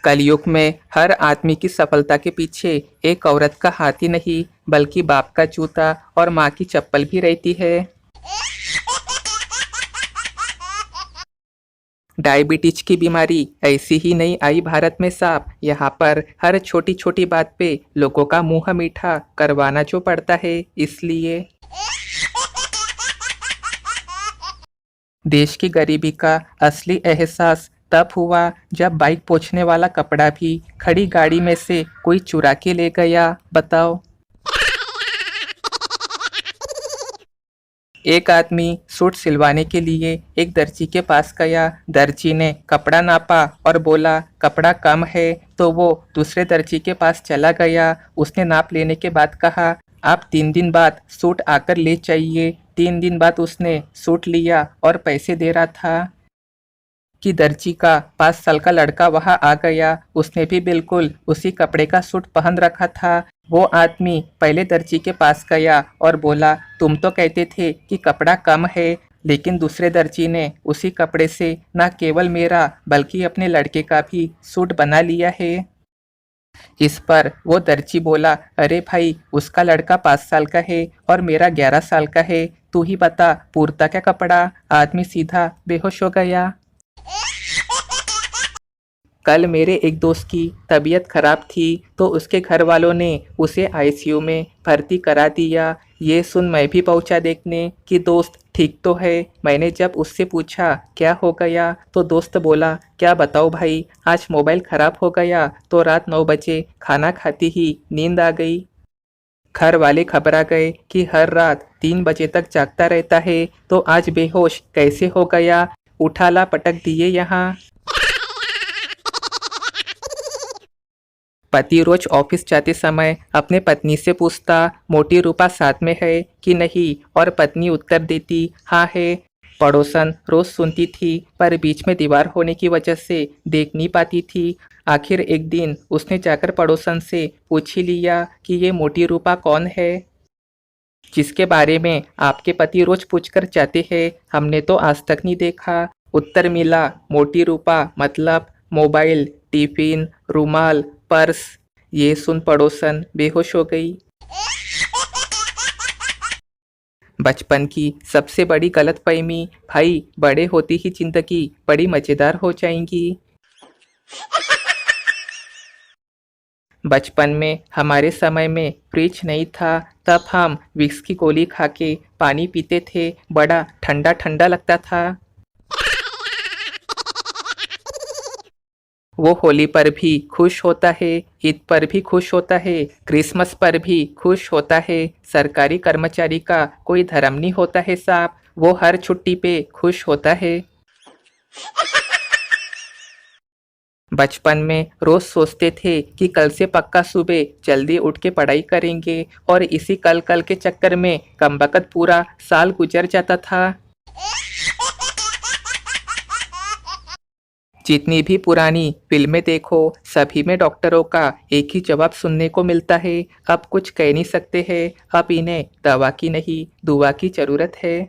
कलयुग में हर आदमी की सफलता के पीछे एक औरत का हाथ ही नहीं बल्कि बाप का जूता और माँ की चप्पल भी रहती है। डायबिटीज की बीमारी ऐसी ही नहीं आई भारत में साफ। यहाँ पर हर छोटी छोटी बात पे लोगों का मुंह मीठा करवाना जो पड़ता है। इसलिए देश की गरीबी का असली एहसास तब हुआ जब बाइक पोंछने वाला कपड़ा भी खड़ी गाड़ी में से कोई चुरा के ले गया। बताओ। एक आदमी सूट सिलवाने के लिए एक दर्जी के पास गया। दर्जी ने कपड़ा नापा और बोला कपड़ा कम है, तो वो दूसरे दर्जी के पास चला गया। उसने नाप लेने के बाद कहा आप 3 दिन बाद सूट आकर ले जाइए। 3 दिन बाद उसने सूट लिया और पैसे दे रहा था कि दर्जी का 5 साल का लड़का वहां आ गया। उसने भी बिल्कुल उसी कपड़े का सूट पहन रखा था। वो आदमी पहले दर्जी के पास गया और बोला तुम तो कहते थे कि कपड़ा कम है, लेकिन दूसरे दर्जी ने उसी कपड़े से न केवल मेरा बल्कि अपने लड़के का भी सूट बना लिया है। इस पर वो दर्जी बोला अरे भाई, उसका लड़का 5 साल का है और मेरा 11 साल का है, तू ही बता पूरता क्या कपड़ा। आदमी सीधा बेहोश हो गया। कल मेरे एक दोस्त की तबीयत खराब थी तो उसके घर वालों ने उसे आईसीयू में भर्ती करा दिया। ये सुन मैं भी पहुंचा देखने कि दोस्त ठीक तो है। मैंने जब उससे पूछा क्या हो गया तो दोस्त बोला क्या बताओ भाई, आज मोबाइल खराब हो गया तो रात 9 बजे खाना खाती ही नींद आ गई। घर वाले घबरा गए कि हर रात 3 बजे तक जागता रहता है तो आज बेहोश कैसे हो गया। उठा ला पटक दिए यहाँ। पति रोज ऑफिस जाते समय अपने पत्नी से पूछता मोटी रूपा साथ में है कि नहीं, और पत्नी उत्तर देती हाँ है। पड़ोसन रोज सुनती थी पर बीच में दीवार होने की वजह से देख नहीं पाती थी। आखिर एक दिन उसने जाकर पड़ोसन से पूछ ही लिया कि ये मोटी रूपा कौन है जिसके बारे में आपके पति रोज पूछकर जाते हैं। हमने तो आज तक नहीं देखा। उत्तर मिला मोटी रूपा मतलब मोबाइल, टिफिन, रुमाल, पर्स। ये सुन पड़ोसन बेहोश हो गई। बचपन की सबसे बड़ी गलतफहमी, भाई बड़े होते ही जिंदगी बड़ी मजेदार हो जाएंगी। बचपन में हमारे समय में फ्रिज नहीं था, तब हम विक्स की गोली खा के पानी पीते थे। बड़ा ठंडा ठंडा लगता था। वो होली पर भी खुश होता है, ईद पर भी खुश होता है, क्रिसमस पर भी खुश होता है। सरकारी कर्मचारी का कोई धर्म नहीं होता है साहब, वो हर छुट्टी पे खुश होता है। बचपन में रोज सोचते थे कि कल से पक्का सुबह जल्दी उठ के पढ़ाई करेंगे और इसी कल कल के चक्कर में कमबख्त पूरा साल गुजर जाता था। जितनी भी पुरानी फिल्में देखो सभी में डॉक्टरों का एक ही जवाब सुनने को मिलता है, अब कुछ कह नहीं सकते हैं, अब इन्हें दवा की नहीं दुआ की जरूरत है।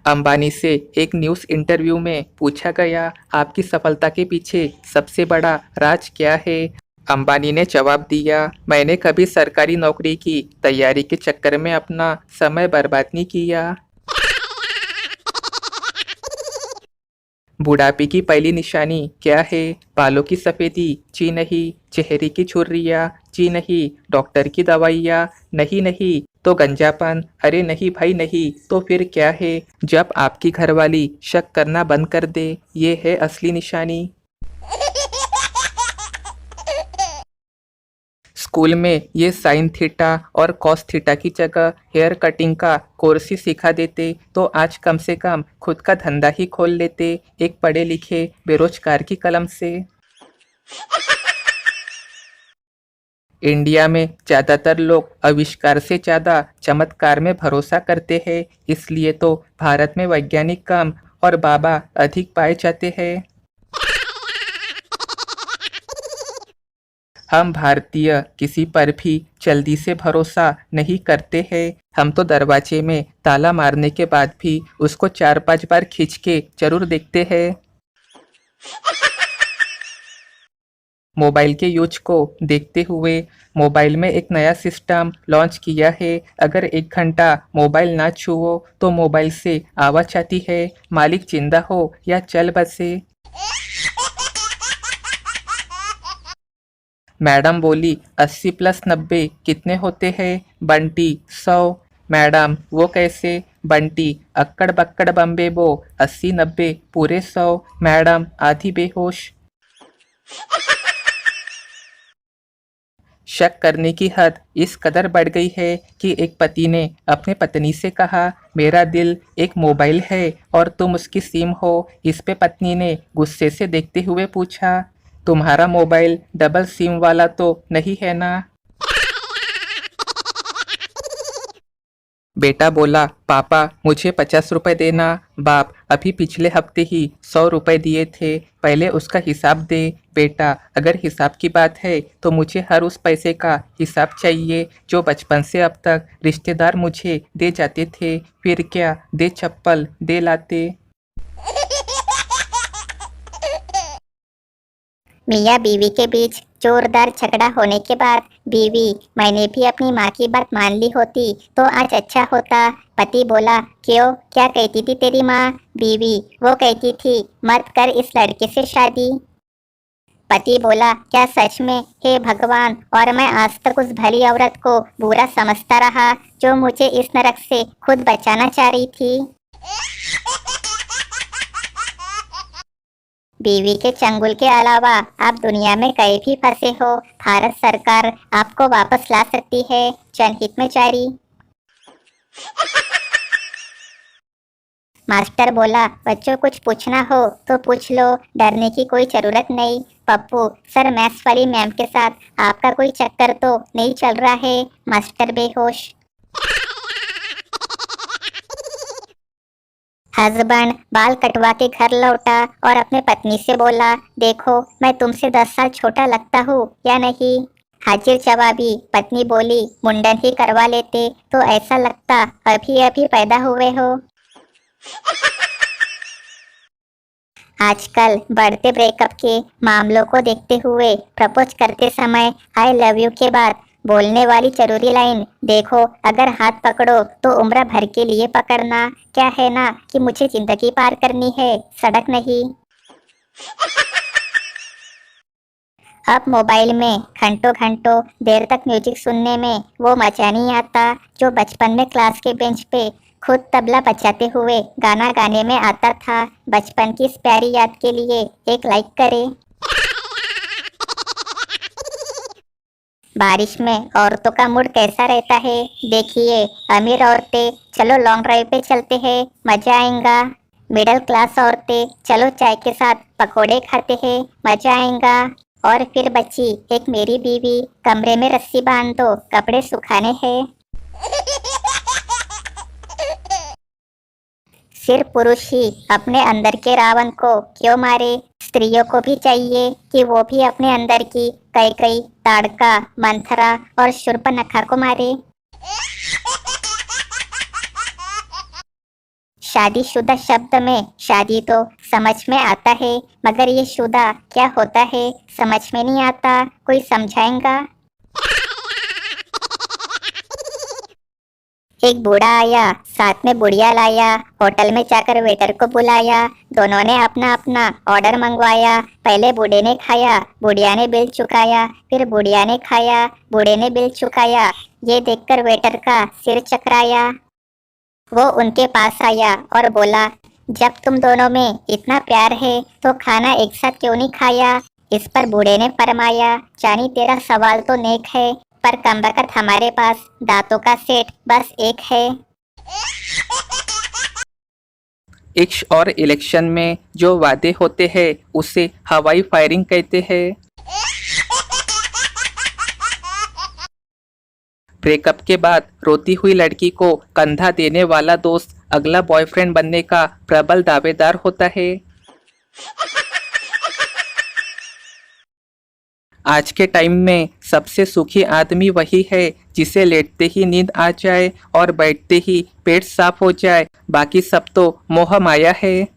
अंबानी से एक न्यूज़ इंटरव्यू में पूछा गया आपकी सफलता के पीछे सबसे बड़ा राज क्या है। अंबानी ने जवाब दिया मैंने कभी सरकारी नौकरी की तैयारी के चक्कर में अपना समय बर्बाद नहीं किया। बुढ़ापे की पहली निशानी क्या है। बालों की सफ़ेदी जी नहीं, चेहरे की झुर्रियाँ जी नहीं, डॉक्टर की दवाइयाँ नहीं नहीं, तो गंजापन अरे नहीं भाई नहीं, तो फिर क्या है। जब आपकी घरवाली शक करना बंद कर दे, ये है असली निशानी। स्कूल में ये साइन थीटा और कॉस थीटा की जगह हेयर कटिंग का कोर्स ही सिखा देते तो आज कम से कम खुद का धंधा ही खोल लेते एक पढ़े लिखे बेरोजगार की कलम से। इंडिया में ज़्यादातर लोग आविष्कार से ज़्यादा चमत्कार में भरोसा करते हैं, इसलिए तो भारत में वैज्ञानिक कम और बाबा अधिक पाए जाते हैं। हम भारतीय किसी पर भी जल्दी से भरोसा नहीं करते हैं। हम तो दरवाजे में ताला मारने के बाद भी उसको 4-5 बार खींच के जरूर देखते हैं। मोबाइल के यूज को देखते हुए मोबाइल में एक नया सिस्टम लॉन्च किया है। अगर 1 घंटा मोबाइल ना छुओ तो मोबाइल से आवाज़ आती है, मालिक जिंदा हो या चल बसे। मैडम बोली 80 + 90 कितने होते हैं? बंटी 100। मैडम वो कैसे? बंटी अक्कड़ बक्कड़ बम्बे बो 80 90 पूरे 100। मैडम आधी बेहोश। शक करने की हद इस कदर बढ़ गई है कि एक पति ने अपने पत्नी से कहा, मेरा दिल एक मोबाइल है और तुम उसकी सिम हो। इस पे पत्नी ने गुस्से से देखते हुए पूछा, तुम्हारा मोबाइल डबल सिम वाला तो नहीं है ना? बेटा बोला, पापा मुझे 50 रुपए देना। बाप अभी पिछले हफ्ते ही 100 रुपए दिए थे, पहले उसका हिसाब दे। बेटा अगर हिसाब की बात है तो मुझे हर उस पैसे का हिसाब चाहिए जो बचपन से अब तक रिश्तेदार मुझे दे जाते थे। फिर क्या, दे चप्पल, दे लाते। मियाँ बीवी के बीच जोरदार झगड़ा होने के बाद बीवी, मैंने भी अपनी माँ की बात मान ली होती तो आज अच्छा होता। पति बोला, क्यों, क्या कहती थी तेरी माँ? बीवी, वो कहती थी मत कर इस लड़के से शादी। पति बोला, क्या सच में? हे भगवान, और मैं आज तक उस भली औरत को बुरा समझता रहा जो मुझे इस नरक से खुद बचाना चाह रही थी। बीवी के चंगुल के अलावा आप दुनिया में कहीं भी फंसे हो, भारत सरकार आपको वापस ला सकती है। जनहित में जारी। मास्टर बोला, बच्चों कुछ पूछना हो तो पूछ लो, डरने की कोई जरूरत नहीं। पप्पू, सर मैथ्स वाली मैम के साथ आपका कोई चक्कर तो नहीं चल रहा है? मास्टर बेहोश। हस्बैंड बाल कटवा के घर लौटा और अपने पत्नी से बोला, देखो मैं तुमसे 10 साल छोटा लगता हूँ या नहीं? हाजिर जवाबी पत्नी बोली, मुंडन ही करवा लेते तो ऐसा लगता अभी अभी पैदा हुए हो। आजकल बढ़ते ब्रेकअप के मामलों को देखते हुए प्रपोज करते समय आई लव यू के बाद बोलने वाली जरूरी लाइन, देखो अगर हाथ पकड़ो तो उम्र भर के लिए पकड़ना, क्या है ना कि मुझे जिंदगी पार करनी है, सड़क नहीं। अब मोबाइल में घंटों घंटों देर तक म्यूजिक सुनने में वो मजा नहीं आता जो बचपन में क्लास के बेंच पे खुद तबला बजाते हुए गाना गाने में आता था। बचपन की इस प्यारी याद के लिए एक लाइक करें। बारिश में औरतों का मूड कैसा रहता है देखिए। अमीर औरतें, चलो लॉन्ग ड्राइव पे चलते हैं, मजा आएगा। मिडिल क्लास औरतें, चलो चाय के साथ पकोड़े खाते हैं, मजा आएगा। और फिर बची एक मेरी बीवी, कमरे में रस्सी बांध दो, कपड़े सुखाने हैं। सिर्फ पुरुष ही अपने अंदर के रावण को क्यों मारे? स्त्रियों को भी चाहिए कि वो भी अपने अंदर की कैकई, ताड़का, मंथरा और शूर्पणखा को मारे। शादीशुदा शब्द में शादी तो समझ में आता है, मगर ये शुदा क्या होता है समझ में नहीं आता, कोई समझाएगा? एक बूढ़ा आया, साथ में बुढ़िया लाया, होटल में जाकर वेटर को बुलाया, दोनों ने अपना अपना ऑर्डर मंगवाया। पहले बूढ़े ने खाया, बुढ़िया ने बिल चुकाया, फिर बुढ़िया ने खाया, बूढ़े ने बिल चुकाया। ये देखकर वेटर का सिर चकराया। वो उनके पास आया और बोला, जब तुम दोनों में इतना प्यार है तो खाना एक साथ क्यों नहीं खाया? इस पर बूढ़े ने फरमाया, जानी तेरा सवाल तो नेक है, पर कमबख्त हमारे पास दांतों का सेट बस एक है। इश्क और इलेक्शन में जो वादे होते हैं उसे हवाई फायरिंग कहते हैं। ब्रेकअप के बाद रोती हुई लड़की को कंधा देने वाला दोस्त अगला बॉयफ्रेंड बनने का प्रबल दावेदार होता है। आज के टाइम में सबसे सुखी आदमी वही है जिसे लेटते ही नींद आ जाए और बैठते ही पेट साफ हो जाए, बाकी सब तो मोह माया है।